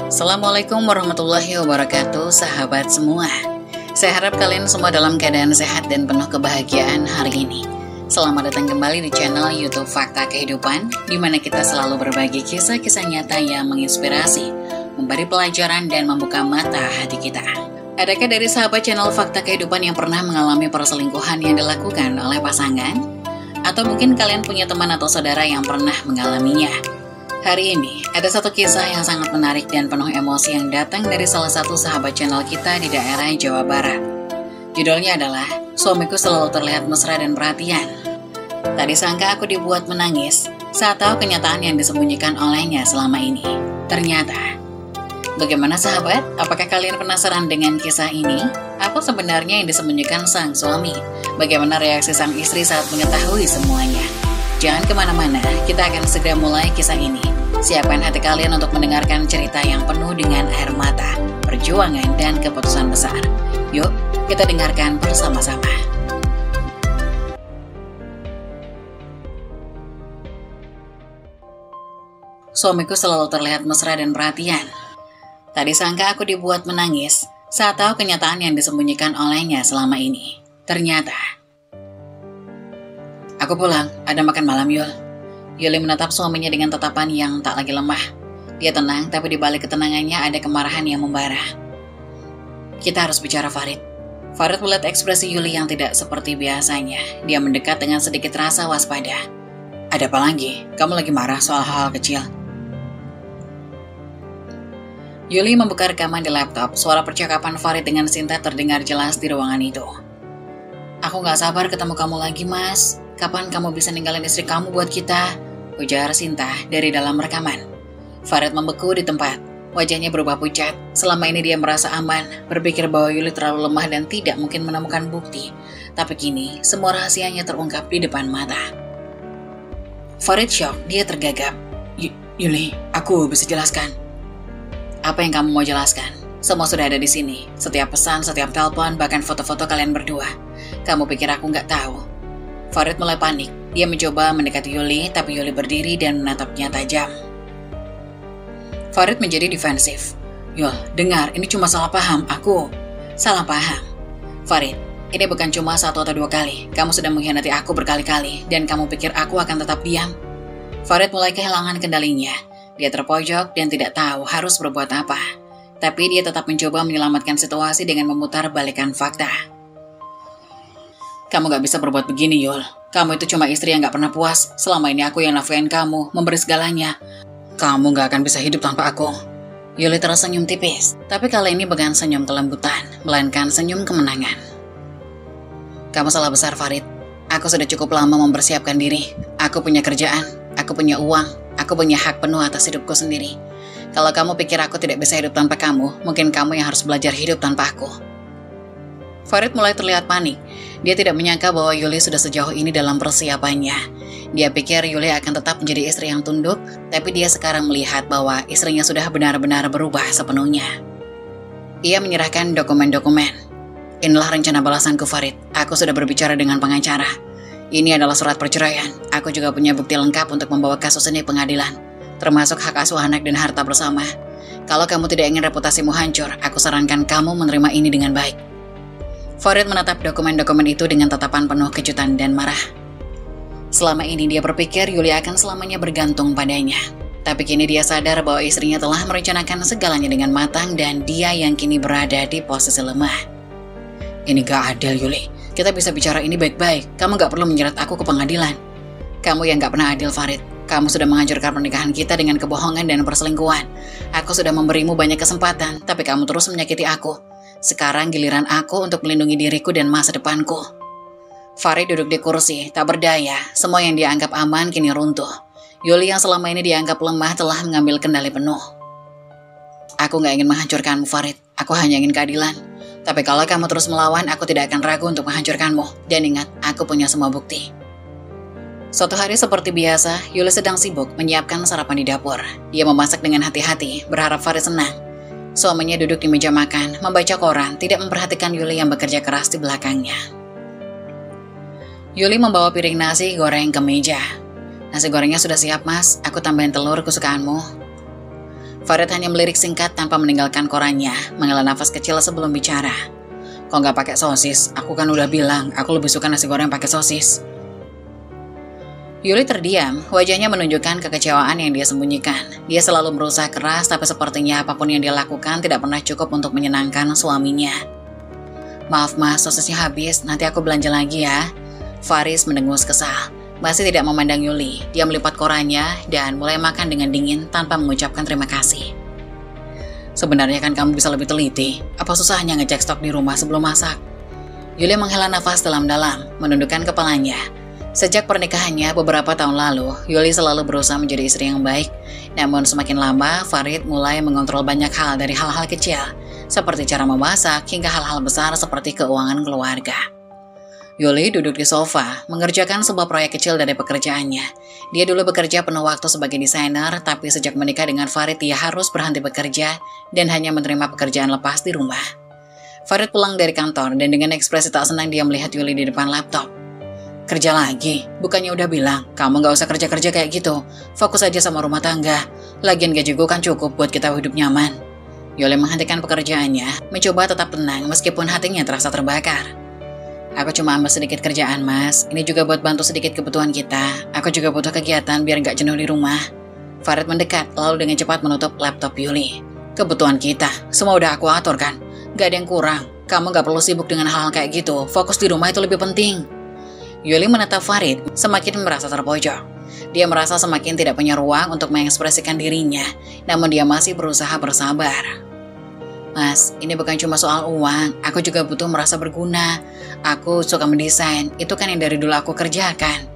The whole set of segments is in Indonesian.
Assalamualaikum warahmatullahi wabarakatuh, sahabat semua. Saya harap kalian semua dalam keadaan sehat dan penuh kebahagiaan hari ini. Selamat datang kembali di channel YouTube Fakta Kehidupan, di mana kita selalu berbagi kisah-kisah nyata yang menginspirasi, memberi pelajaran dan membuka mata hati kita. Adakah dari sahabat channel Fakta Kehidupan yang pernah mengalami perselingkuhan yang dilakukan oleh pasangan? Atau mungkin kalian punya teman atau saudara yang pernah mengalaminya? Hari ini, ada satu kisah yang sangat menarik dan penuh emosi yang datang dari salah satu sahabat channel kita di daerah Jawa Barat. Judulnya adalah, Suamiku Selalu Terlihat Mesra dan Perhatian. Tak disangka aku dibuat menangis saat tahu kenyataan yang disembunyikan olehnya selama ini. Ternyata, bagaimana sahabat? Apakah kalian penasaran dengan kisah ini? Apa sebenarnya yang disembunyikan sang suami? Bagaimana reaksi sang istri saat mengetahui semuanya? Jangan kemana-mana, kita akan segera mulai kisah ini. Siapkan hati kalian untuk mendengarkan cerita yang penuh dengan air mata, perjuangan, dan keputusan besar. Yuk, kita dengarkan bersama-sama. Suamiku selalu terlihat mesra dan perhatian. Tak disangka aku dibuat menangis saat tahu kenyataan yang disembunyikan olehnya selama ini. Ternyata, aku pulang, ada makan malam, Yul. Yuli menatap suaminya dengan tatapan yang tak lagi lemah. Dia tenang, tapi di balik ketenangannya ada kemarahan yang membara. Kita harus bicara, Farid. Farid melihat ekspresi Yuli yang tidak seperti biasanya. Dia mendekat dengan sedikit rasa waspada. Ada apa lagi? Kamu lagi marah soal hal-hal kecil? Yuli membuka rekaman di laptop. Suara percakapan Farid dengan Sinta terdengar jelas di ruangan itu. Aku gak sabar ketemu kamu lagi, Mas. Kapan kamu bisa ninggalin istri kamu buat kita? Ujar Sinta dari dalam rekaman. Farid membeku di tempat. Wajahnya berubah pucat. Selama ini dia merasa aman, berpikir bahwa Yuli terlalu lemah dan tidak mungkin menemukan bukti. Tapi kini, semua rahasianya terungkap di depan mata. Farid shock, dia tergagap. Yuli, aku bisa jelaskan. Apa yang kamu mau jelaskan? Semua sudah ada di sini. Setiap pesan, setiap telepon, bahkan foto-foto kalian berdua. Kamu pikir aku nggak tahu? Farid mulai panik. Dia mencoba mendekati Yuli, tapi Yuli berdiri dan menatapnya tajam. Farid menjadi defensif. Yul, dengar, ini cuma salah paham. Aku salah paham. Farid, ini bukan cuma 1 atau 2 kali. Kamu sudah mengkhianati aku berkali-kali, dan kamu pikir aku akan tetap diam? Farid mulai kehilangan kendalinya. Dia terpojok dan tidak tahu harus berbuat apa. Tapi dia tetap mencoba menyelamatkan situasi dengan memutar balikan fakta. Kamu gak bisa berbuat begini, Yul. Kamu itu cuma istri yang gak pernah puas. Selama ini aku yang nafkahin kamu, memberi segalanya. Kamu gak akan bisa hidup tanpa aku. Yuli tersenyum tipis, tapi kali ini bukan senyum kelembutan, melainkan senyum kemenangan. Kamu salah besar, Farid. Aku sudah cukup lama mempersiapkan diri. Aku punya kerjaan, aku punya uang, aku punya hak penuh atas hidupku sendiri. Kalau kamu pikir aku tidak bisa hidup tanpa kamu, mungkin kamu yang harus belajar hidup tanpa aku. Farid mulai terlihat panik. Dia tidak menyangka bahwa Yuli sudah sejauh ini dalam persiapannya. Dia pikir Yuli akan tetap menjadi istri yang tunduk, tapi dia sekarang melihat bahwa istrinya sudah benar-benar berubah sepenuhnya. Ia menyerahkan dokumen-dokumen. Inilah rencana balasanku, Farid. Aku sudah berbicara dengan pengacara. Ini adalah surat perceraian. Aku juga punya bukti lengkap untuk membawa kasus ini pengadilan, termasuk hak asuh anak dan harta bersama. Kalau kamu tidak ingin reputasimu hancur, aku sarankan kamu menerima ini dengan baik. Farid menatap dokumen-dokumen itu dengan tatapan penuh kejutan dan marah. Selama ini dia berpikir Yuli akan selamanya bergantung padanya. Tapi kini dia sadar bahwa istrinya telah merencanakan segalanya dengan matang dan dia yang kini berada di posisi lemah. Ini gak adil, Yuli. Kita bisa bicara ini baik-baik. Kamu gak perlu menyeret aku ke pengadilan. Kamu yang gak pernah adil, Farid. Kamu sudah menghancurkan pernikahan kita dengan kebohongan dan perselingkuhan. Aku sudah memberimu banyak kesempatan, tapi kamu terus menyakiti aku. Sekarang giliran aku untuk melindungi diriku dan masa depanku. Farid duduk di kursi, tak berdaya. Semua yang dianggap aman kini runtuh. Yuli yang selama ini dianggap lemah telah mengambil kendali penuh. Aku gak ingin menghancurkanmu, Farid. Aku hanya ingin keadilan. Tapi kalau kamu terus melawan, aku tidak akan ragu untuk menghancurkanmu. Dan ingat, aku punya semua bukti. Suatu hari seperti biasa, Yuli sedang sibuk menyiapkan sarapan di dapur. Dia memasak dengan hati-hati, berharap Farid senang. Suaminya duduk di meja makan, membaca koran, tidak memperhatikan Yuli yang bekerja keras di belakangnya. Yuli membawa piring nasi goreng ke meja. Nasi gorengnya sudah siap, Mas. Aku tambahin telur kesukaanmu. Farid hanya melirik singkat tanpa meninggalkan korannya, menghela nafas kecil sebelum bicara. Kok nggak pakai sosis? Aku kan udah bilang, aku lebih suka nasi goreng pakai sosis. Yuli terdiam, wajahnya menunjukkan kekecewaan yang dia sembunyikan. Dia selalu berusaha keras, tapi sepertinya apapun yang dia lakukan tidak pernah cukup untuk menyenangkan suaminya. Maaf mas, sosisnya habis, nanti aku belanja lagi ya. Faris mendengus kesal. Masih tidak memandang Yuli, dia melipat korannya dan mulai makan dengan dingin tanpa mengucapkan terima kasih. Sebenarnya kan kamu bisa lebih teliti. Apa susahnya ngecek stok di rumah sebelum masak? Yuli menghela nafas dalam-dalam, menundukkan kepalanya. Sejak pernikahannya beberapa tahun lalu, Yuli selalu berusaha menjadi istri yang baik. Namun semakin lama, Farid mulai mengontrol banyak hal dari hal-hal kecil, seperti cara memasak hingga hal-hal besar seperti keuangan keluarga. Yuli duduk di sofa, mengerjakan sebuah proyek kecil dari pekerjaannya. Dia dulu bekerja penuh waktu sebagai desainer, tapi sejak menikah dengan Farid dia harus berhenti bekerja dan hanya menerima pekerjaan lepas di rumah. Farid pulang dari kantor dan dengan ekspresi tak senang dia melihat Yuli di depan laptop. Kerja lagi? Bukannya udah bilang, kamu gak usah kerja-kerja kayak gitu. Fokus aja sama rumah tangga. Lagian gaji gue kan cukup buat kita hidup nyaman. Yuli menghentikan pekerjaannya, mencoba tetap tenang meskipun hatinya terasa terbakar. Aku cuma ambil sedikit kerjaan mas, ini juga buat bantu sedikit kebutuhan kita. Aku juga butuh kegiatan biar gak jenuh di rumah. Farid mendekat, lalu dengan cepat menutup laptop Yuli. Kebutuhan kita, semua udah aku atur kan? Gak ada yang kurang, kamu gak perlu sibuk dengan hal-hal kayak gitu, fokus di rumah itu lebih penting. Yuli menatap Farid, semakin merasa terpojok. Dia merasa semakin tidak punya ruang untuk mengekspresikan dirinya, namun dia masih berusaha bersabar. Mas, ini bukan cuma soal uang, aku juga butuh merasa berguna. Aku suka mendesain, itu kan yang dari dulu aku kerjakan.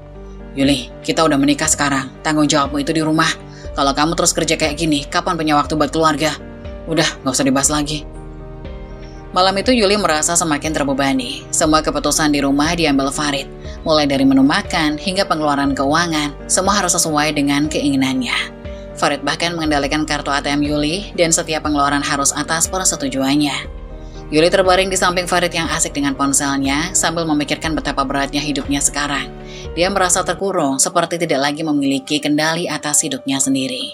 Yuli, kita udah menikah sekarang, tanggung jawabmu itu di rumah. Kalau kamu terus kerja kayak gini, kapan punya waktu buat keluarga? Udah, gak usah dibahas lagi. Malam itu Yuli merasa semakin terbebani. Semua keputusan di rumah diambil Farid. Mulai dari menu makan hingga pengeluaran keuangan, semua harus sesuai dengan keinginannya. Farid bahkan mengendalikan kartu ATM Yuli dan setiap pengeluaran harus atas persetujuannya. Yuli terbaring di samping Farid yang asik dengan ponselnya sambil memikirkan betapa beratnya hidupnya sekarang. Dia merasa terkurung seperti tidak lagi memiliki kendali atas hidupnya sendiri.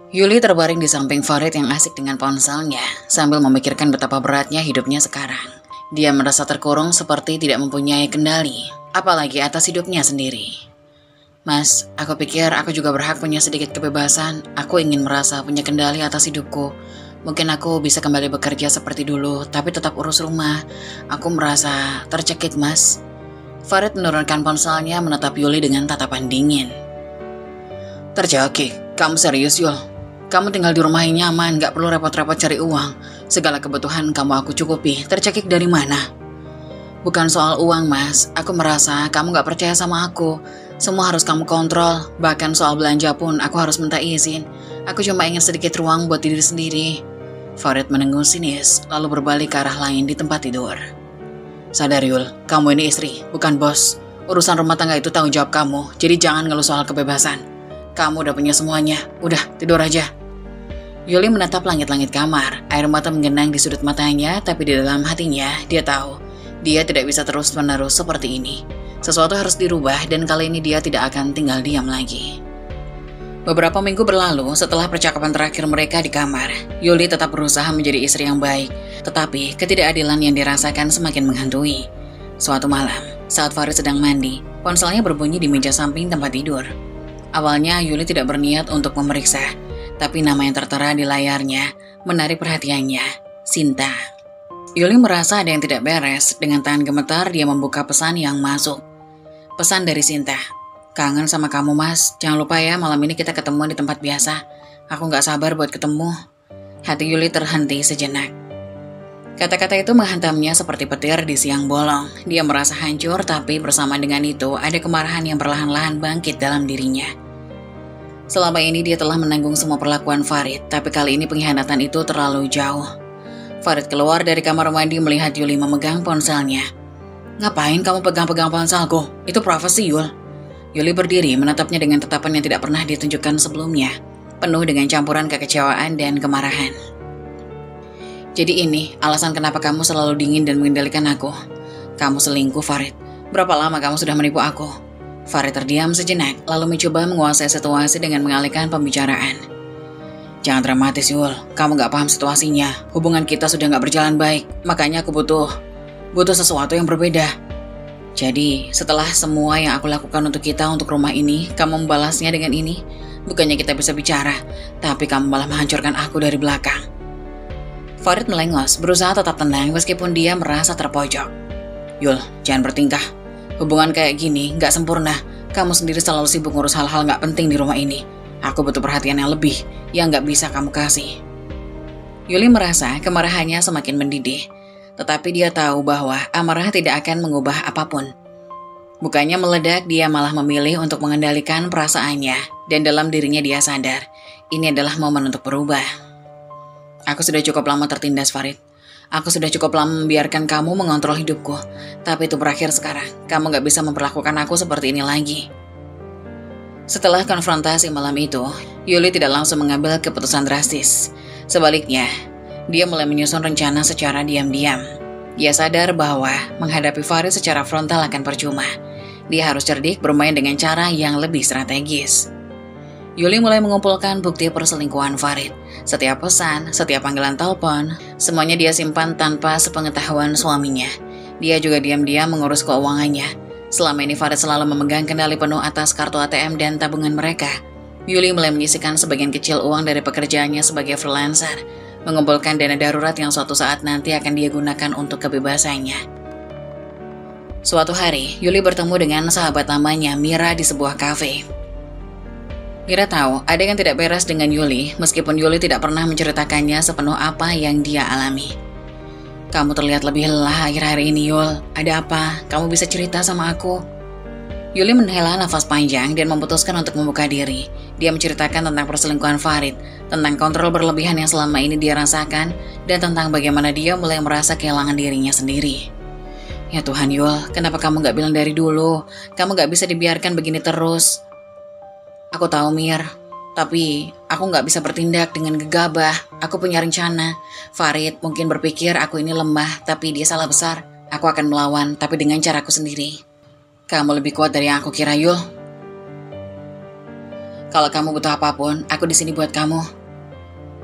Yuli terbaring di samping Farid yang asik dengan ponselnya sambil memikirkan betapa beratnya hidupnya sekarang. Dia merasa terkurung seperti tidak mempunyai kendali, apalagi atas hidupnya sendiri. Mas, aku pikir aku juga berhak punya sedikit kebebasan. Aku ingin merasa punya kendali atas hidupku. Mungkin aku bisa kembali bekerja seperti dulu, tapi tetap urus rumah. Aku merasa tercekik, Mas. Farid menurunkan ponselnya menatap Yuli dengan tatapan dingin. Tercekik? Kamu serius, Yul? Kamu tinggal di rumah yang nyaman, gak perlu repot-repot cari uang. Segala kebutuhan kamu aku cukupi. Tercekik dari mana? Bukan soal uang, Mas. Aku merasa kamu gak percaya sama aku. Semua harus kamu kontrol, bahkan soal belanja pun aku harus minta izin. Aku cuma ingin sedikit ruang buat diri sendiri. Farid menengus sinis, lalu berbalik ke arah lain di tempat tidur. Sadar Yul, kamu ini istri, bukan bos. Urusan rumah tangga itu tanggung jawab kamu, jadi jangan ngeluh soal kebebasan. Kamu udah punya semuanya, udah tidur aja. Yuli menatap langit-langit kamar, air mata menggenang di sudut matanya, tapi di dalam hatinya dia tahu, dia tidak bisa terus-menerus seperti ini. Sesuatu harus dirubah dan kali ini dia tidak akan tinggal diam lagi. Beberapa minggu berlalu setelah percakapan terakhir mereka di kamar, Yuli tetap berusaha menjadi istri yang baik, tetapi ketidakadilan yang dirasakan semakin menghantui. Suatu malam, saat Farid sedang mandi, ponselnya berbunyi di meja samping tempat tidur. Awalnya Yuli tidak berniat untuk memeriksa, tapi nama yang tertera di layarnya menarik perhatiannya, Sinta. Yuli merasa ada yang tidak beres, dengan tangan gemetar dia membuka pesan yang masuk. Pesan dari Sinta. Kangen sama kamu mas, jangan lupa ya malam ini kita ketemu di tempat biasa. Aku gak sabar buat ketemu. Hati Yuli terhenti sejenak. Kata-kata itu menghantamnya seperti petir di siang bolong. Dia merasa hancur, tapi bersama dengan itu ada kemarahan yang perlahan-lahan bangkit dalam dirinya. Selama ini dia telah menanggung semua perlakuan Farid, tapi kali ini pengkhianatan itu terlalu jauh. Farid keluar dari kamar mandi melihat Yuli memegang ponselnya. Ngapain kamu pegang-pegang ponselku? Itu privasi, Yul. Yuli berdiri menatapnya dengan tatapan yang tidak pernah ditunjukkan sebelumnya, penuh dengan campuran kekecewaan dan kemarahan. Jadi ini alasan kenapa kamu selalu dingin dan mengendalikan aku. Kamu selingkuh, Farid. Berapa lama kamu sudah menipu aku? Farid terdiam sejenak, lalu mencoba menguasai situasi dengan mengalihkan pembicaraan. Jangan dramatis, Yul. Kamu gak paham situasinya. Hubungan kita sudah gak berjalan baik. Makanya aku butuh sesuatu yang berbeda. Jadi, setelah semua yang aku lakukan untuk kita, untuk rumah ini, kamu membalasnya dengan ini. Bukannya kita bisa bicara, tapi kamu malah menghancurkan aku dari belakang. Farid melengos, berusaha tetap tenang meskipun dia merasa terpojok. Yul, jangan bertingkah. Hubungan kayak gini gak sempurna. Kamu sendiri selalu sibuk ngurus hal-hal gak penting di rumah ini. Aku butuh perhatian yang lebih, yang gak bisa kamu kasih. Yuli merasa kemarahannya semakin mendidih, tetapi dia tahu bahwa amarah tidak akan mengubah apapun. Bukannya meledak, dia malah memilih untuk mengendalikan perasaannya, dan dalam dirinya dia sadar, ini adalah momen untuk berubah. Aku sudah cukup lama tertindas, Farid. Aku sudah cukup lama membiarkan kamu mengontrol hidupku, tapi itu berakhir sekarang. Kamu gak bisa memperlakukan aku seperti ini lagi. Setelah konfrontasi malam itu, Yuli tidak langsung mengambil keputusan drastis. Sebaliknya, dia mulai menyusun rencana secara diam-diam. Dia sadar bahwa menghadapi Farid secara frontal akan percuma. Dia harus cerdik bermain dengan cara yang lebih strategis. Yuli mulai mengumpulkan bukti perselingkuhan Farid. Setiap pesan, setiap panggilan telepon, semuanya dia simpan tanpa sepengetahuan suaminya. Dia juga diam-diam mengurus keuangannya. Selama ini Farid selalu memegang kendali penuh atas kartu ATM dan tabungan mereka. Yuli mulai menyisihkan sebagian kecil uang dari pekerjaannya sebagai freelancer, mengumpulkan dana darurat yang suatu saat nanti akan dia gunakan untuk kebebasannya. Suatu hari, Yuli bertemu dengan sahabat lamanya, Mira, di sebuah kafe. Mira tahu ada yang tidak beres dengan Yuli, meskipun Yuli tidak pernah menceritakannya sepenuh apa yang dia alami. Kamu terlihat lebih lelah akhir-akhir ini, Yul. Ada apa? Kamu bisa cerita sama aku? Yuli menghela nafas panjang dan memutuskan untuk membuka diri. Dia menceritakan tentang perselingkuhan Farid, tentang kontrol berlebihan yang selama ini dia rasakan, dan tentang bagaimana dia mulai merasa kehilangan dirinya sendiri. Ya Tuhan, Yul, kenapa kamu gak bilang dari dulu? Kamu gak bisa dibiarkan begini terus. Aku tahu, Mir. Tapi aku gak bisa bertindak dengan gegabah. Aku punya rencana. Farid mungkin berpikir aku ini lemah, tapi dia salah besar. Aku akan melawan, tapi dengan caraku sendiri. Kamu lebih kuat dari yang aku kira, Yul. Kalau kamu butuh apapun, aku di sini buat kamu.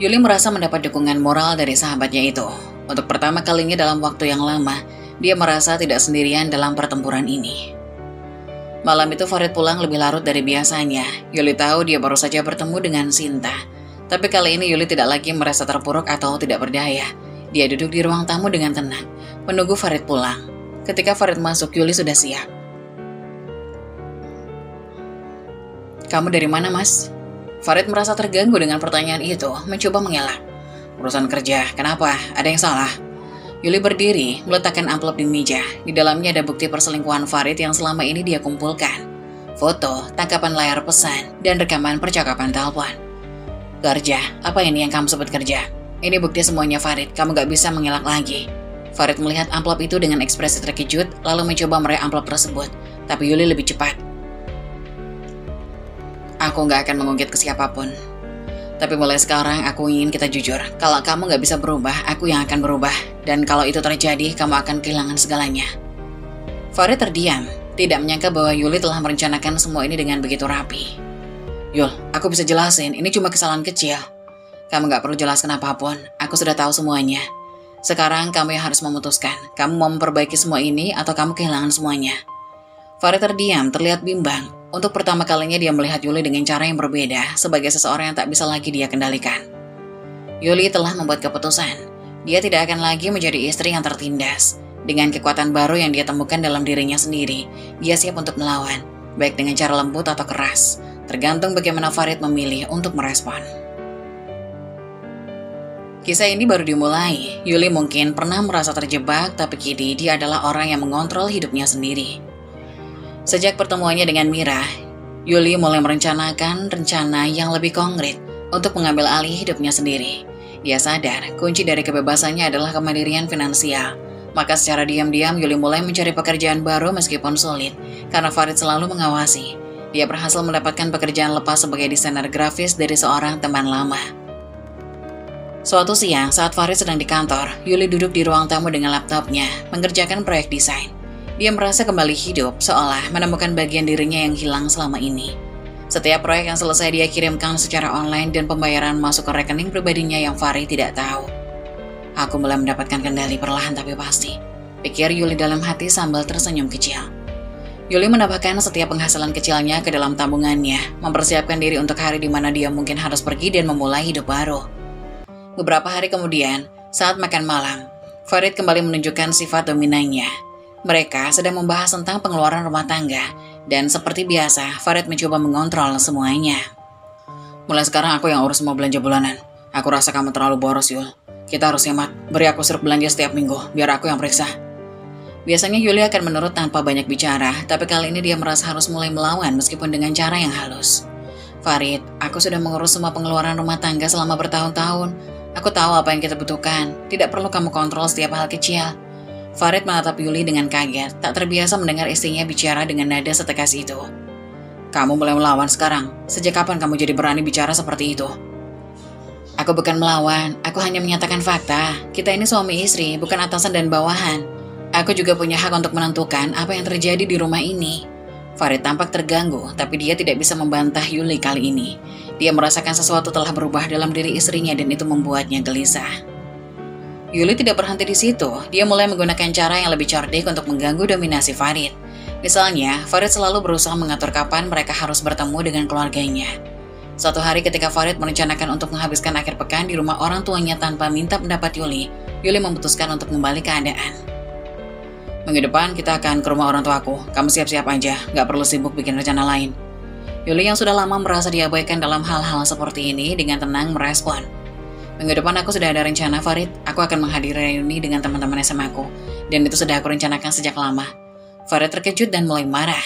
Yuli merasa mendapat dukungan moral dari sahabatnya itu. Untuk pertama kalinya dalam waktu yang lama, dia merasa tidak sendirian dalam pertempuran ini. Malam itu Farid pulang lebih larut dari biasanya. Yuli tahu dia baru saja bertemu dengan Sinta. Tapi kali ini Yuli tidak lagi merasa terpuruk atau tidak berdaya. Dia duduk di ruang tamu dengan tenang, menunggu Farid pulang. Ketika Farid masuk, Yuli sudah siap. Kamu dari mana, Mas? Farid merasa terganggu dengan pertanyaan itu, mencoba mengelak. Urusan kerja, kenapa? Ada yang salah? Yuli berdiri, meletakkan amplop di meja. Di dalamnya ada bukti perselingkuhan Farid yang selama ini dia kumpulkan. Foto, tangkapan layar pesan, dan rekaman percakapan telepon. Kerja, apa ini yang kamu sebut kerja? Ini bukti semuanya, Farid, kamu gak bisa mengelak lagi. Farid melihat amplop itu dengan ekspresi terkejut, lalu mencoba meraih amplop tersebut. Tapi Yuli lebih cepat. Aku gak akan mengungkit ke siapapun. Tapi mulai sekarang aku ingin kita jujur. Kalau kamu gak bisa berubah, aku yang akan berubah. Dan kalau itu terjadi, kamu akan kehilangan segalanya. Farid terdiam, tidak menyangka bahwa Yuli telah merencanakan semua ini dengan begitu rapi. Yul, aku bisa jelasin, ini cuma kesalahan kecil. Kamu gak perlu jelaskan apapun, aku sudah tahu semuanya. Sekarang kamu yang harus memutuskan. Kamu mau memperbaiki semua ini atau kamu kehilangan semuanya? Farid terdiam, terlihat bimbang. Untuk pertama kalinya dia melihat Yuli dengan cara yang berbeda, sebagai seseorang yang tak bisa lagi dia kendalikan. Yuli telah membuat keputusan. Dia tidak akan lagi menjadi istri yang tertindas. Dengan kekuatan baru yang dia temukan dalam dirinya sendiri, dia siap untuk melawan, baik dengan cara lembut atau keras, tergantung bagaimana Farid memilih untuk merespon. Kisah ini baru dimulai. Yuli mungkin pernah merasa terjebak, tapi kini dia adalah orang yang mengontrol hidupnya sendiri. Sejak pertemuannya dengan Mira, Yuli mulai merencanakan rencana yang lebih konkret untuk mengambil alih hidupnya sendiri. Dia sadar kunci dari kebebasannya adalah kemandirian finansial. Maka secara diam-diam Yuli mulai mencari pekerjaan baru meskipun sulit, karena Farid selalu mengawasi. Dia berhasil mendapatkan pekerjaan lepas sebagai desainer grafis dari seorang teman lama. Suatu siang saat Farid sedang di kantor, Yuli duduk di ruang tamu dengan laptopnya, mengerjakan proyek desain. Dia merasa kembali hidup, seolah menemukan bagian dirinya yang hilang selama ini. Setiap proyek yang selesai dia kirimkan secara online dan pembayaran masuk ke rekening pribadinya yang Farid tidak tahu. Aku mulai mendapatkan kendali perlahan tapi pasti, pikir Yuli dalam hati sambil tersenyum kecil. Yuli menambahkan setiap penghasilan kecilnya ke dalam tabungannya, mempersiapkan diri untuk hari di mana dia mungkin harus pergi dan memulai hidup baru. Beberapa hari kemudian, saat makan malam, Farid kembali menunjukkan sifat dominannya. Mereka sedang membahas tentang pengeluaran rumah tangga, dan seperti biasa, Farid mencoba mengontrol semuanya. Mulai sekarang aku yang urus semua belanja bulanan. Aku rasa kamu terlalu boros, Yul. Kita harus hemat, beri aku suruh belanja setiap minggu, biar aku yang periksa. Biasanya Yuli akan menurut tanpa banyak bicara, tapi kali ini dia merasa harus mulai melawan meskipun dengan cara yang halus. Farid, aku sudah mengurus semua pengeluaran rumah tangga selama bertahun-tahun. Aku tahu apa yang kita butuhkan, tidak perlu kamu kontrol setiap hal kecil. Farid menatap Yuli dengan kaget, tak terbiasa mendengar istrinya bicara dengan nada setegas itu. Kamu mulai melawan sekarang, sejak kapan kamu jadi berani bicara seperti itu? Aku bukan melawan, aku hanya menyatakan fakta. Kita ini suami istri, bukan atasan dan bawahan. Aku juga punya hak untuk menentukan apa yang terjadi di rumah ini. Farid tampak terganggu, tapi dia tidak bisa membantah Yuli kali ini. Dia merasakan sesuatu telah berubah dalam diri istrinya dan itu membuatnya gelisah. Yuli tidak berhenti di situ. Dia mulai menggunakan cara yang lebih cerdik untuk mengganggu dominasi Farid. Misalnya, Farid selalu berusaha mengatur kapan mereka harus bertemu dengan keluarganya. Suatu hari ketika Farid merencanakan untuk menghabiskan akhir pekan di rumah orang tuanya tanpa minta pendapat Yuli memutuskan untuk kembali keadaan. Minggu depan kita akan ke rumah orang tuaku. Kamu siap-siap aja, gak perlu sibuk bikin rencana lain. Yuli yang sudah lama merasa diabaikan dalam hal-hal seperti ini dengan tenang merespon. Minggu depan aku sudah ada rencana, Farid. Aku akan menghadiri reuni dengan teman-teman SMA aku. Dan itu sudah aku rencanakan sejak lama. Farid terkejut dan mulai marah.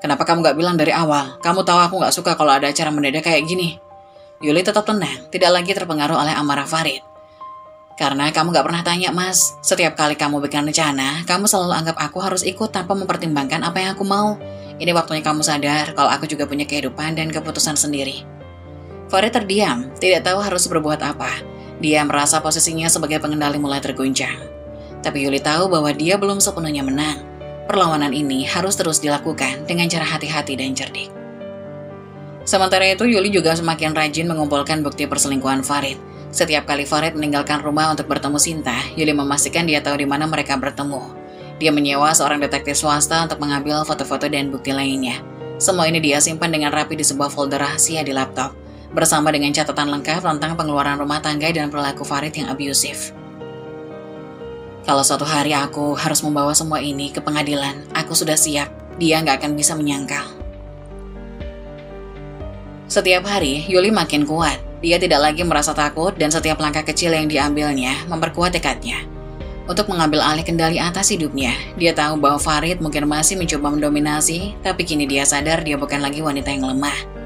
Kenapa kamu gak bilang dari awal? Kamu tahu aku gak suka kalau ada acara mendadak kayak gini. Yuli tetap tenang, tidak lagi terpengaruh oleh amarah Farid. Karena kamu gak pernah tanya, Mas. Setiap kali kamu bikin rencana, kamu selalu anggap aku harus ikut tanpa mempertimbangkan apa yang aku mau. Ini waktunya kamu sadar kalau aku juga punya kehidupan dan keputusan sendiri. Farid terdiam, tidak tahu harus berbuat apa. Dia merasa posisinya sebagai pengendali mulai terguncang. Tapi Yuli tahu bahwa dia belum sepenuhnya menang. Perlawanan ini harus terus dilakukan dengan cara hati-hati dan cerdik. Sementara itu, Yuli juga semakin rajin mengumpulkan bukti perselingkuhan Farid. Setiap kali Farid meninggalkan rumah untuk bertemu Sinta, Yuli memastikan dia tahu di mana mereka bertemu. Dia menyewa seorang detektif swasta untuk mengambil foto-foto dan bukti lainnya. Semua ini dia simpan dengan rapi di sebuah folder rahasia di laptop, bersama dengan catatan lengkap tentang pengeluaran rumah tangga dan perilaku Farid yang abusif. Kalau suatu hari aku harus membawa semua ini ke pengadilan, aku sudah siap. Dia nggak akan bisa menyangkal. Setiap hari, Yuli makin kuat. Dia tidak lagi merasa takut dan setiap langkah kecil yang diambilnya memperkuat tekadnya. Untuk mengambil alih kendali atas hidupnya, dia tahu bahwa Farid mungkin masih mencoba mendominasi, tapi kini dia sadar dia bukan lagi wanita yang lemah.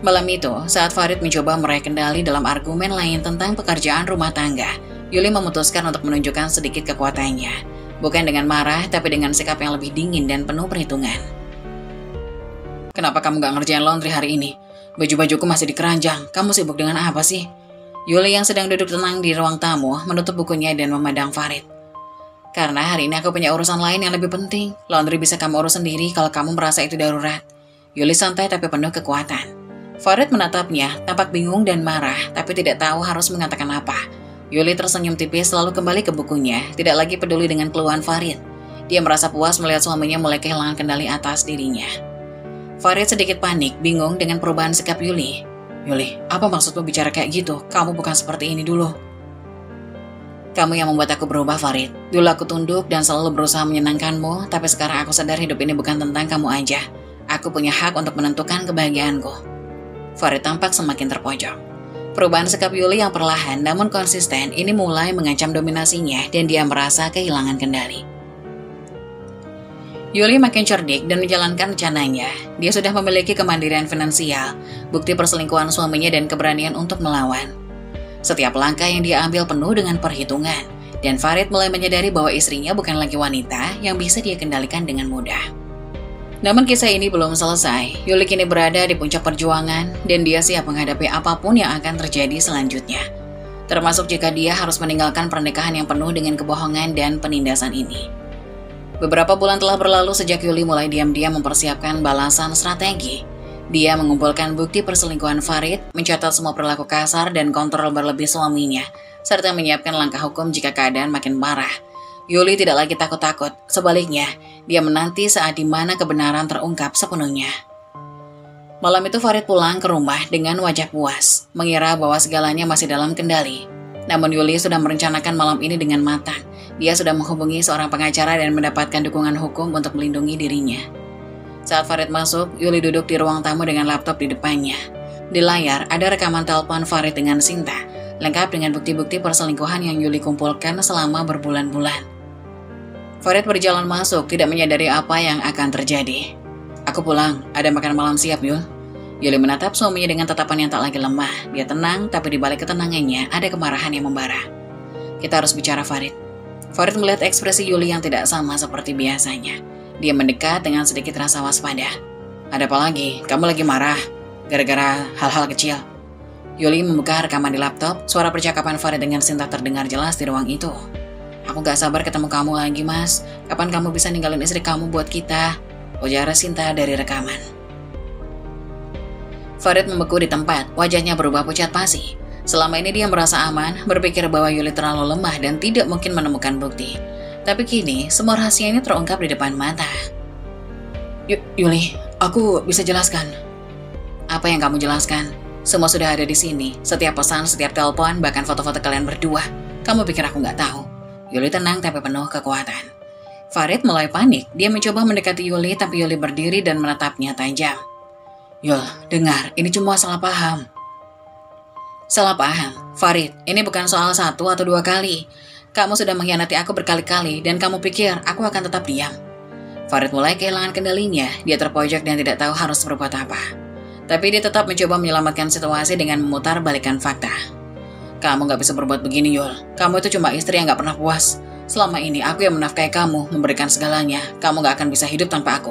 Malam itu, saat Farid mencoba meraih kendali dalam argumen lain tentang pekerjaan rumah tangga, Yuli memutuskan untuk menunjukkan sedikit kekuatannya. Bukan dengan marah, tapi dengan sikap yang lebih dingin dan penuh perhitungan. Kenapa kamu gak ngerjain laundry hari ini? Baju-bajuku masih di keranjang, kamu sibuk dengan apa sih? Yuli yang sedang duduk tenang di ruang tamu menutup bukunya dan memandang Farid. Karena hari ini aku punya urusan lain yang lebih penting. Laundry bisa kamu urus sendiri kalau kamu merasa itu darurat. Yuli santai tapi penuh kekuatan. Farid menatapnya, tampak bingung dan marah, tapi tidak tahu harus mengatakan apa. Yuli tersenyum tipis lalu kembali ke bukunya, tidak lagi peduli dengan keluhan Farid. Dia merasa puas melihat suaminya mulai kehilangan kendali atas dirinya. Farid sedikit panik, bingung dengan perubahan sikap Yuli. Yuli, apa maksudmu bicara kayak gitu? Kamu bukan seperti ini dulu. Kamu yang membuat aku berubah, Farid. Dulu aku tunduk dan selalu berusaha menyenangkanmu, tapi sekarang aku sadar hidup ini bukan tentang kamu aja. Aku punya hak untuk menentukan kebahagiaanku. Farid tampak semakin terpojok. Perubahan sikap Yuli yang perlahan namun konsisten ini mulai mengancam dominasinya dan dia merasa kehilangan kendali. Yuli makin cerdik dan menjalankan rencananya. Dia sudah memiliki kemandirian finansial, bukti perselingkuhan suaminya dan keberanian untuk melawan. Setiap langkah yang dia ambil penuh dengan perhitungan, dan Farid mulai menyadari bahwa istrinya bukan lagi wanita yang bisa dia kendalikan dengan mudah. Namun kisah ini belum selesai. Yuli kini berada di puncak perjuangan dan dia siap menghadapi apapun yang akan terjadi selanjutnya. Termasuk jika dia harus meninggalkan pernikahan yang penuh dengan kebohongan dan penindasan ini. Beberapa bulan telah berlalu sejak Yuli mulai diam-diam mempersiapkan balasan strategi. Dia mengumpulkan bukti perselingkuhan Farid, mencatat semua perilaku kasar dan kontrol berlebih suaminya, serta menyiapkan langkah hukum jika keadaan makin parah. Yuli tidak lagi takut-takut, sebaliknya, dia menanti saat di mana kebenaran terungkap sepenuhnya. Malam itu Farid pulang ke rumah dengan wajah puas, mengira bahwa segalanya masih dalam kendali. Namun Yuli sudah merencanakan malam ini dengan matang. Dia sudah menghubungi seorang pengacara dan mendapatkan dukungan hukum untuk melindungi dirinya. Saat Farid masuk, Yuli duduk di ruang tamu dengan laptop di depannya. Di layar ada rekaman telepon Farid dengan Sinta, lengkap dengan bukti-bukti perselingkuhan yang Yuli kumpulkan selama berbulan-bulan. Farid berjalan masuk, tidak menyadari apa yang akan terjadi. "Aku pulang, ada makan malam siap, Yul." Yuli menatap suaminya dengan tatapan yang tak lagi lemah. Dia tenang, tapi di balik ketenangannya ada kemarahan yang membara. "Kita harus bicara, Farid." Farid melihat ekspresi Yuli yang tidak sama seperti biasanya. Dia mendekat dengan sedikit rasa waspada. "Ada apa lagi? Kamu lagi marah? Gara-gara hal-hal kecil?" Yuli membuka rekaman di laptop. Suara percakapan Farid dengan Sinta terdengar jelas di ruang itu. "Aku gak sabar ketemu kamu lagi, Mas. Kapan kamu bisa ninggalin istri kamu buat kita?" ujar Sinta dari rekaman. Farid membeku di tempat, wajahnya berubah pucat pasi. Selama ini dia merasa aman, berpikir bahwa Yuli terlalu lemah dan tidak mungkin menemukan bukti. Tapi kini, semua rahasia ini terungkap di depan mata. Yuli, aku bisa jelaskan." "Apa yang kamu jelaskan? Semua sudah ada di sini. Setiap pesan, setiap telepon, bahkan foto-foto kalian berdua. Kamu pikir aku nggak tahu?" Yuli tenang tapi penuh kekuatan. Farid mulai panik. Dia mencoba mendekati Yuli, tapi Yuli berdiri dan menatapnya tajam. "Yul, dengar, ini cuma salah paham." "Salah paham? Farid, ini bukan soal 1 atau 2 kali. Kamu sudah mengkhianati aku berkali-kali dan kamu pikir aku akan tetap diam." Farid mulai kehilangan kendalinya. Dia terpojok dan tidak tahu harus berbuat apa. Tapi dia tetap mencoba menyelamatkan situasi dengan memutar balikan fakta. "Kamu gak bisa berbuat begini, Yul. Kamu itu cuma istri yang gak pernah puas. Selama ini aku yang menafkahi kamu, memberikan segalanya. Kamu gak akan bisa hidup tanpa aku."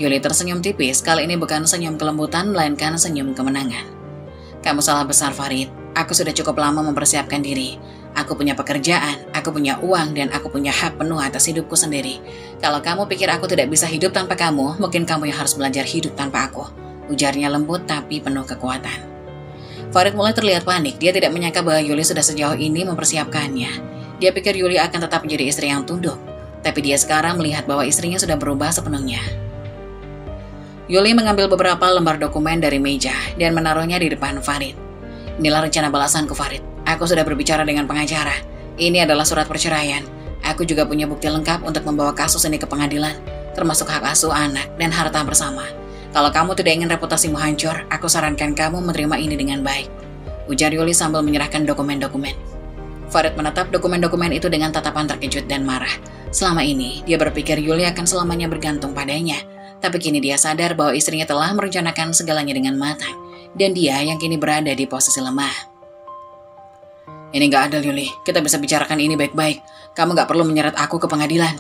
Yuli tersenyum tipis. Kali ini bukan senyum kelembutan, melainkan senyum kemenangan. "Kamu salah besar, Farid. Aku sudah cukup lama mempersiapkan diri. Aku punya pekerjaan, aku punya uang, dan aku punya hak penuh atas hidupku sendiri. Kalau kamu pikir aku tidak bisa hidup tanpa kamu, mungkin kamu yang harus belajar hidup tanpa aku," ujarnya lembut tapi penuh kekuatan. Farid mulai terlihat panik. Dia tidak menyangka bahwa Yuli sudah sejauh ini mempersiapkannya. Dia pikir Yuli akan tetap menjadi istri yang tunduk, tapi dia sekarang melihat bahwa istrinya sudah berubah sepenuhnya. Yuli mengambil beberapa lembar dokumen dari meja dan menaruhnya di depan Farid. "Inilah rencana balasanku, Farid. Aku sudah berbicara dengan pengacara. Ini adalah surat perceraian. Aku juga punya bukti lengkap untuk membawa kasus ini ke pengadilan, termasuk hak asuh anak dan harta bersama. Kalau kamu tidak ingin reputasimu hancur, aku sarankan kamu menerima ini dengan baik," ujar Yuli sambil menyerahkan dokumen-dokumen. Farid menatap dokumen-dokumen itu dengan tatapan terkejut dan marah. Selama ini, dia berpikir Yuli akan selamanya bergantung padanya. Tapi kini dia sadar bahwa istrinya telah merencanakan segalanya dengan matang. Dan dia yang kini berada di posisi lemah. "Ini gak adil, Yuli. Kita bisa bicarakan ini baik-baik. Kamu gak perlu menyeret aku ke pengadilan."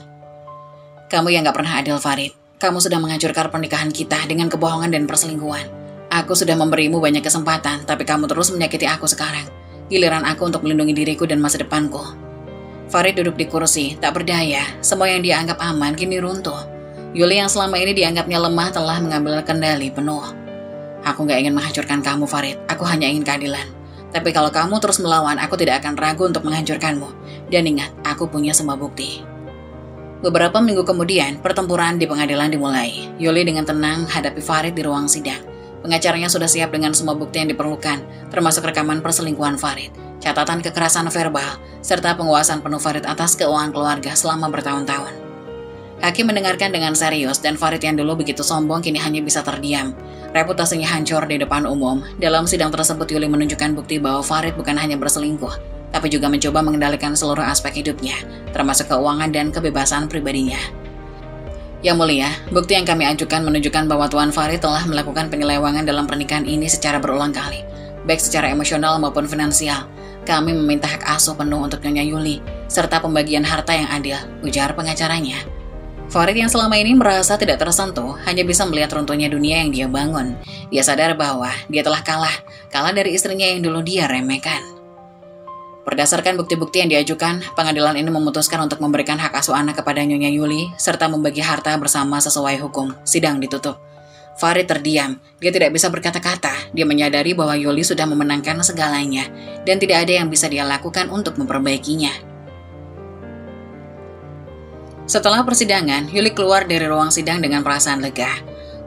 "Kamu yang gak pernah adil, Farid. Kamu sudah menghancurkan pernikahan kita dengan kebohongan dan perselingkuhan. Aku sudah memberimu banyak kesempatan, tapi kamu terus menyakiti aku sekarang. Giliran aku untuk melindungi diriku dan masa depanku." Farid duduk di kursi, tak berdaya. Semua yang dia anggap aman kini runtuh. Yuli yang selama ini dianggapnya lemah telah mengambil kendali penuh. "Aku gak ingin menghancurkan kamu, Farid. Aku hanya ingin keadilan. Tapi kalau kamu terus melawan, aku tidak akan ragu untuk menghancurkanmu. Dan ingat, aku punya semua bukti." Beberapa minggu kemudian, pertempuran di pengadilan dimulai. Yuli dengan tenang hadapi Farid di ruang sidang. Pengacaranya sudah siap dengan semua bukti yang diperlukan, termasuk rekaman perselingkuhan Farid, catatan kekerasan verbal, serta penguasaan penuh Farid atas keuangan keluarga selama bertahun-tahun. Hakim mendengarkan dengan serius dan Farid yang dulu begitu sombong kini hanya bisa terdiam. Reputasinya hancur di depan umum. Dalam sidang tersebut Yuli menunjukkan bukti bahwa Farid bukan hanya berselingkuh, tapi juga mencoba mengendalikan seluruh aspek hidupnya, termasuk keuangan dan kebebasan pribadinya. "Yang mulia, bukti yang kami ajukan menunjukkan bahwa Tuan Farid telah melakukan penyelewengan dalam pernikahan ini secara berulang kali, baik secara emosional maupun finansial. Kami meminta hak asuh penuh untuk Nyonya Yuli, serta pembagian harta yang adil," ujar pengacaranya. Farid yang selama ini merasa tidak tersentuh, hanya bisa melihat runtuhnya dunia yang dia bangun. Dia sadar bahwa dia telah kalah dari istrinya yang dulu dia remehkan. Berdasarkan bukti-bukti yang diajukan, pengadilan ini memutuskan untuk memberikan hak asuh anak kepada Nyonya Yuli, serta membagi harta bersama sesuai hukum. Sidang ditutup. Farid terdiam. Dia tidak bisa berkata-kata. Dia menyadari bahwa Yuli sudah memenangkan segalanya dan tidak ada yang bisa dia lakukan untuk memperbaikinya. Setelah persidangan, Yuli keluar dari ruang sidang dengan perasaan lega.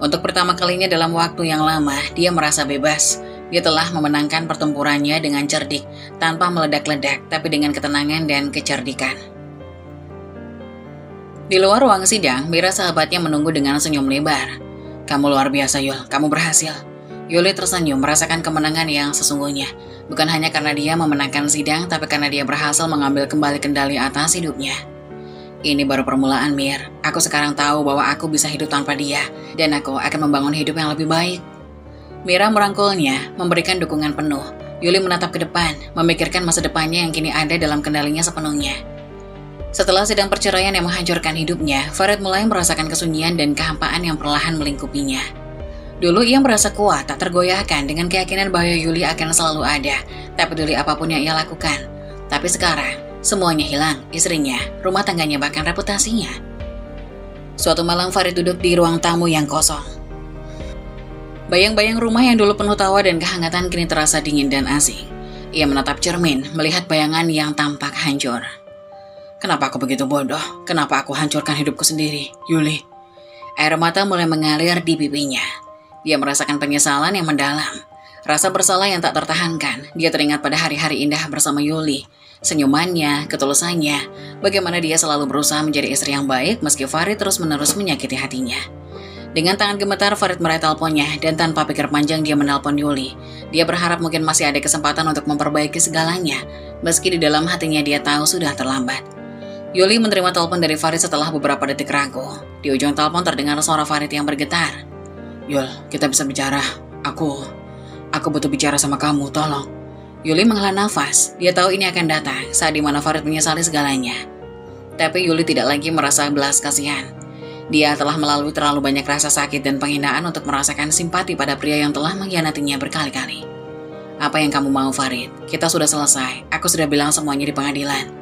Untuk pertama kalinya dalam waktu yang lama, dia merasa bebas. Dia telah memenangkan pertempurannya dengan cerdik, tanpa meledak-ledak, tapi dengan ketenangan dan kecerdikan. Di luar ruang sidang, Mira sahabatnya menunggu dengan senyum lebar. "Kamu luar biasa, Yul. Kamu berhasil." Yuli tersenyum merasakan kemenangan yang sesungguhnya. Bukan hanya karena dia memenangkan sidang, tapi karena dia berhasil mengambil kembali kendali atas hidupnya. "Ini baru permulaan, Mir. Aku sekarang tahu bahwa aku bisa hidup tanpa dia, dan aku akan membangun hidup yang lebih baik." Mira merangkulnya, memberikan dukungan penuh. Yuli menatap ke depan, memikirkan masa depannya yang kini ada dalam kendalinya sepenuhnya. Setelah sidang perceraian yang menghancurkan hidupnya, Farid mulai merasakan kesunyian dan kehampaan yang perlahan melingkupinya. Dulu ia merasa kuat, tak tergoyahkan dengan keyakinan bahwa Yuli akan selalu ada, tak peduli apapun yang ia lakukan. Tapi sekarang, semuanya hilang, istrinya, rumah tangganya, bahkan reputasinya. Suatu malam Farid duduk di ruang tamu yang kosong. Bayang-bayang rumah yang dulu penuh tawa dan kehangatan kini terasa dingin dan asing. Ia menatap cermin, melihat bayangan yang tampak hancur. "Kenapa aku begitu bodoh? Kenapa aku hancurkan hidupku sendiri, Yuli?" Air mata mulai mengalir di pipinya. Dia merasakan penyesalan yang mendalam. Rasa bersalah yang tak tertahankan. Dia teringat pada hari-hari indah bersama Yuli. Senyumannya, ketulusannya, bagaimana dia selalu berusaha menjadi istri yang baik meski Farid terus-menerus menyakiti hatinya. Dengan tangan gemetar, Farid meraih teleponnya dan tanpa pikir panjang dia menelpon Yuli. Dia berharap mungkin masih ada kesempatan untuk memperbaiki segalanya, meski di dalam hatinya dia tahu sudah terlambat. Yuli menerima telepon dari Farid setelah beberapa detik ragu. Di ujung telepon terdengar suara Farid yang bergetar. "Yul, kita bisa bicara. Aku butuh bicara sama kamu, tolong." Yuli menghela nafas. Dia tahu ini akan datang saat dimana Farid menyesali segalanya. Tapi Yuli tidak lagi merasa belas kasihan. Dia telah melalui terlalu banyak rasa sakit dan penghinaan untuk merasakan simpati pada pria yang telah mengkhianatinya berkali-kali. "Apa yang kamu mau, Farid? Kita sudah selesai. Aku sudah bilang semuanya di pengadilan."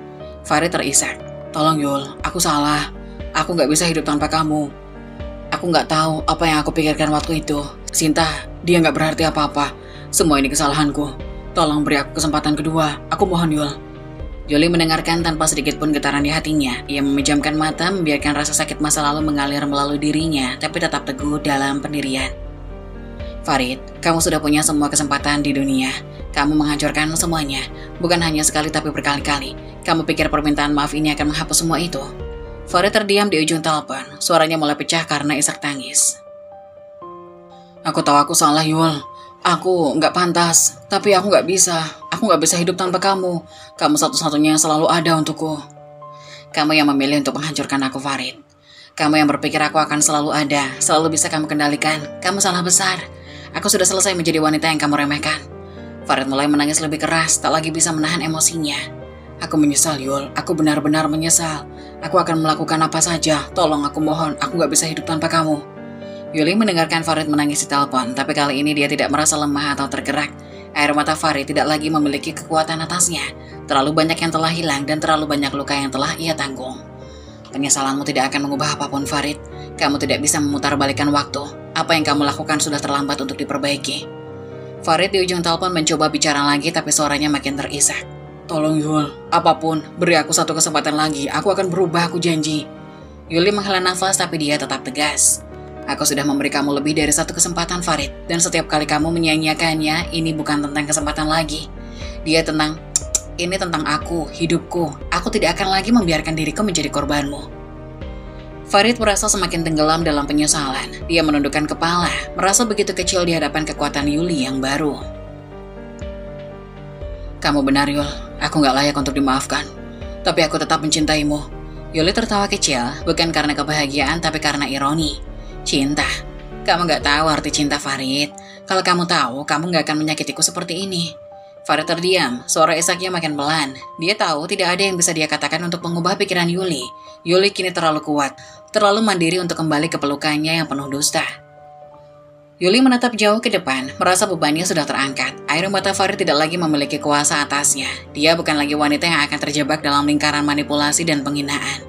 Farid terisak. "Tolong, Yul. Aku salah. Aku gak bisa hidup tanpa kamu. Aku gak tahu apa yang aku pikirkan waktu itu. Sinta, dia gak berarti apa-apa. Semua ini kesalahanku. Tolong beri aku kesempatan kedua. Aku mohon, Yul." Yuli mendengarkan tanpa sedikit pun getaran di hatinya. Ia memejamkan mata, membiarkan rasa sakit masa lalu mengalir melalui dirinya, tapi tetap teguh dalam pendirian. "Farid, kamu sudah punya semua kesempatan di dunia. Kamu menghancurkan semuanya. Bukan hanya sekali tapi berkali-kali. Kamu pikir permintaan maaf ini akan menghapus semua itu?" Farid terdiam di ujung telepon. Suaranya mulai pecah karena isak tangis. "Aku tahu aku salah, Yul. Aku nggak pantas, tapi aku nggak bisa. Aku nggak bisa hidup tanpa kamu. Kamu satu-satunya yang selalu ada untukku." "Kamu yang memilih untuk menghancurkan aku, Farid. Kamu yang berpikir aku akan selalu ada, selalu bisa kamu kendalikan. Kamu salah besar. Aku sudah selesai menjadi wanita yang kamu remehkan." Farid mulai menangis lebih keras, tak lagi bisa menahan emosinya. "Aku menyesal, Yul. Aku benar-benar menyesal. Aku akan melakukan apa saja. Tolong, aku mohon. Aku nggak bisa hidup tanpa kamu." Yuli mendengarkan Farid menangis di telepon, tapi kali ini dia tidak merasa lemah atau tergerak. Air mata Farid tidak lagi memiliki kekuatan atasnya. Terlalu banyak yang telah hilang dan terlalu banyak luka yang telah ia tanggung. "Penyesalanmu tidak akan mengubah apapun, Farid. Kamu tidak bisa memutarbalikkan waktu. Apa yang kamu lakukan sudah terlambat untuk diperbaiki." Farid di ujung telepon mencoba bicara lagi, tapi suaranya makin terisak. "Tolong, Yul. Apapun, beri aku satu kesempatan lagi. Aku akan berubah, aku janji." Yuli menghela nafas, tapi dia tetap tegas. "Aku sudah memberi kamu lebih dari satu kesempatan, Farid. Dan setiap kali kamu menyia-nyiakannya, ini bukan tentang kesempatan lagi. Ini tentang aku, hidupku. Aku tidak akan lagi membiarkan diriku menjadi korbanmu." Farid merasa semakin tenggelam dalam penyesalan. Dia menundukkan kepala, merasa begitu kecil di hadapan kekuatan Yuli yang baru. "Kamu benar, Yul. Aku gak layak untuk dimaafkan. Tapi aku tetap mencintaimu." Yuli tertawa kecil, bukan karena kebahagiaan, tapi karena ironi. "Cinta? Kamu gak tahu arti cinta, Farid. Kalau kamu tahu, kamu gak akan menyakitiku seperti ini." Farid terdiam, suara isaknya makin pelan. Dia tahu tidak ada yang bisa dia katakan untuk mengubah pikiran Yuli. Yuli kini terlalu kuat, terlalu mandiri untuk kembali ke pelukannya yang penuh dusta. Yuli menatap jauh ke depan, merasa bebannya sudah terangkat. Air mata Farid tidak lagi memiliki kuasa atasnya. Dia bukan lagi wanita yang akan terjebak dalam lingkaran manipulasi dan penghinaan.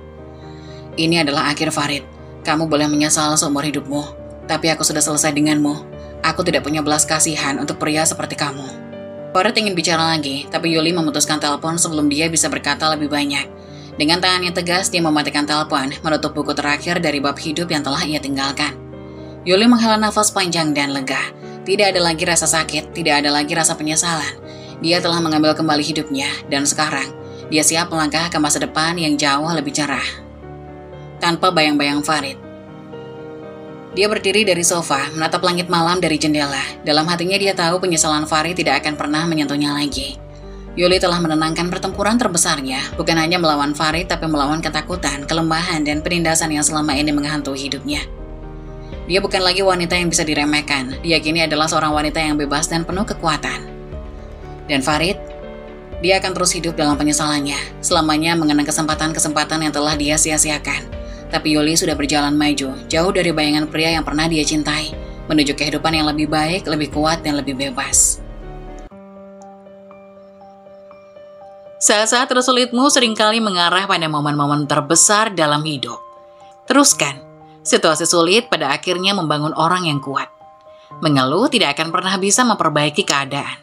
"Ini adalah akhir, Farid. Kamu boleh menyesal seumur hidupmu. Tapi aku sudah selesai denganmu. Aku tidak punya belas kasihan untuk pria seperti kamu. Farid ingin bicara lagi, tapi Yuli memutuskan telepon sebelum dia bisa berkata lebih banyak. Dengan tangannya tegas, dia mematikan telepon, menutup buku terakhir dari bab hidup yang telah ia tinggalkan. Yuli menghela nafas panjang dan lega. Tidak ada lagi rasa sakit, tidak ada lagi rasa penyesalan. Dia telah mengambil kembali hidupnya, dan sekarang dia siap melangkah ke masa depan yang jauh lebih cerah. Tanpa bayang-bayang Farid. Dia berdiri dari sofa, menatap langit malam dari jendela. Dalam hatinya dia tahu penyesalan Farid tidak akan pernah menyentuhnya lagi. Yuli telah menenangkan pertempuran terbesarnya, bukan hanya melawan Farid, tapi melawan ketakutan, kelemahan, dan penindasan yang selama ini menghantui hidupnya. Dia bukan lagi wanita yang bisa diremehkan, dia kini adalah seorang wanita yang bebas dan penuh kekuatan. Dan Farid, dia akan terus hidup dalam penyesalannya, selamanya mengenang kesempatan-kesempatan yang telah dia sia-siakan. Tapi Yuli sudah berjalan maju, jauh dari bayangan pria yang pernah dia cintai, menuju kehidupan yang lebih baik, lebih kuat, dan lebih bebas. Saat-saat tersulitmu seringkali mengarah pada momen-momen terbesar dalam hidup. Teruskan, situasi sulit pada akhirnya membangun orang yang kuat. Mengeluh tidak akan pernah bisa memperbaiki keadaan.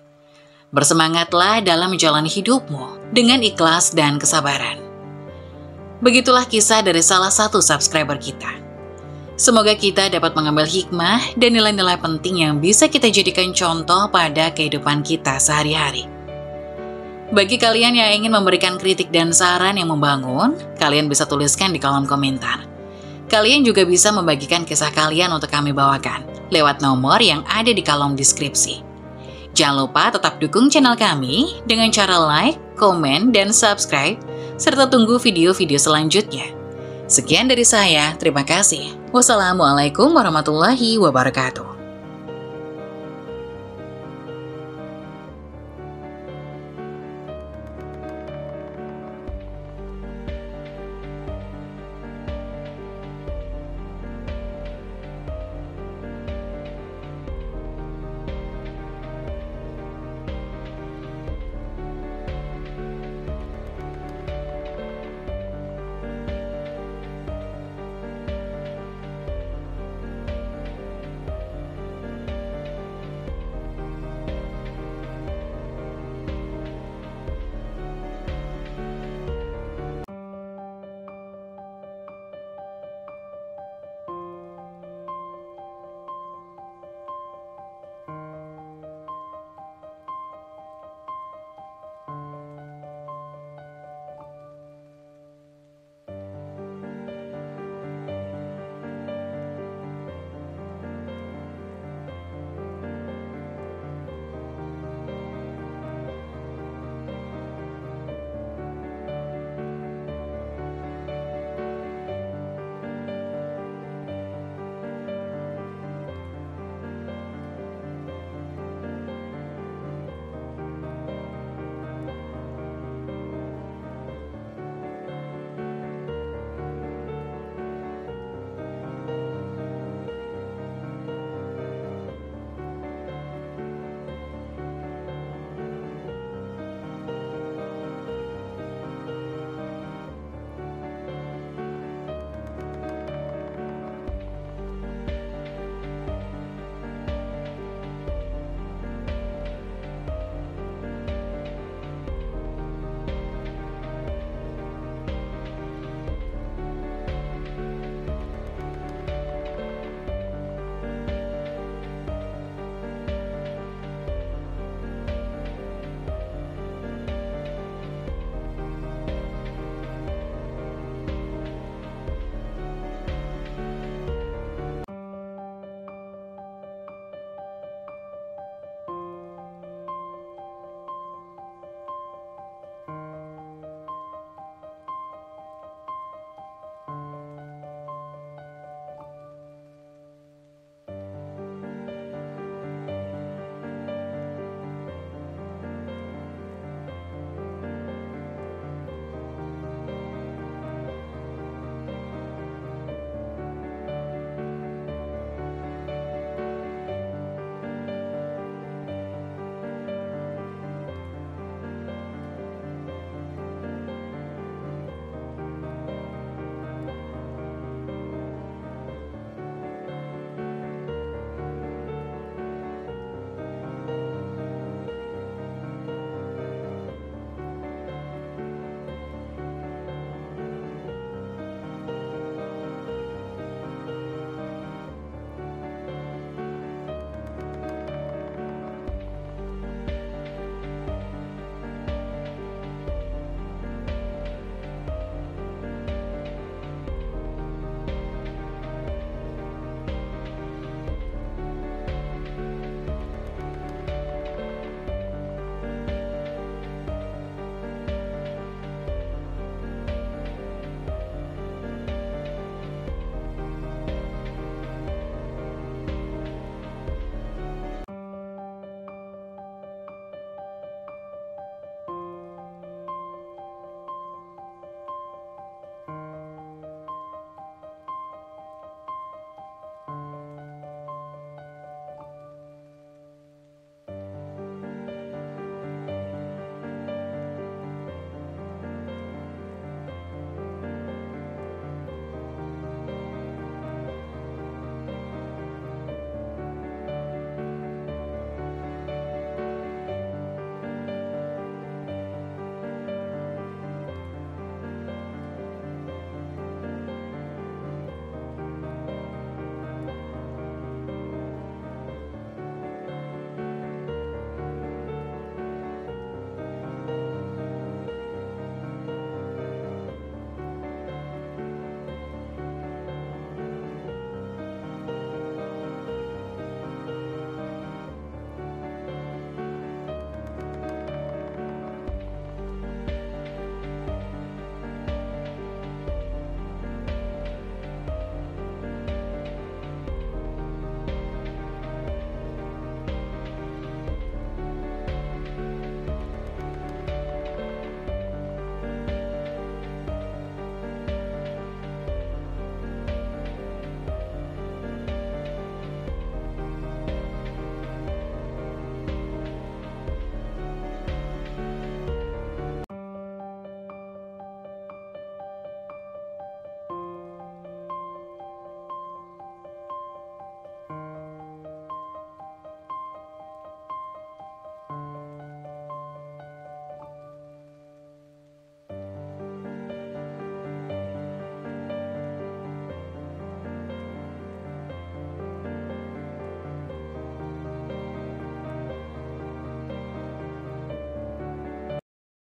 Bersemangatlah dalam menjalani hidupmu dengan ikhlas dan kesabaran. Begitulah kisah dari salah satu subscriber kita. Semoga kita dapat mengambil hikmah dan nilai-nilai penting yang bisa kita jadikan contoh pada kehidupan kita sehari-hari. Bagi kalian yang ingin memberikan kritik dan saran yang membangun, kalian bisa tuliskan di kolom komentar. Kalian juga bisa membagikan kisah kalian untuk kami bawakan lewat nomor yang ada di kolom deskripsi. Jangan lupa tetap dukung channel kami dengan cara like, komen, dan subscribe, serta tunggu video-video selanjutnya. Sekian dari saya, terima kasih. Wassalamualaikum warahmatullahi wabarakatuh.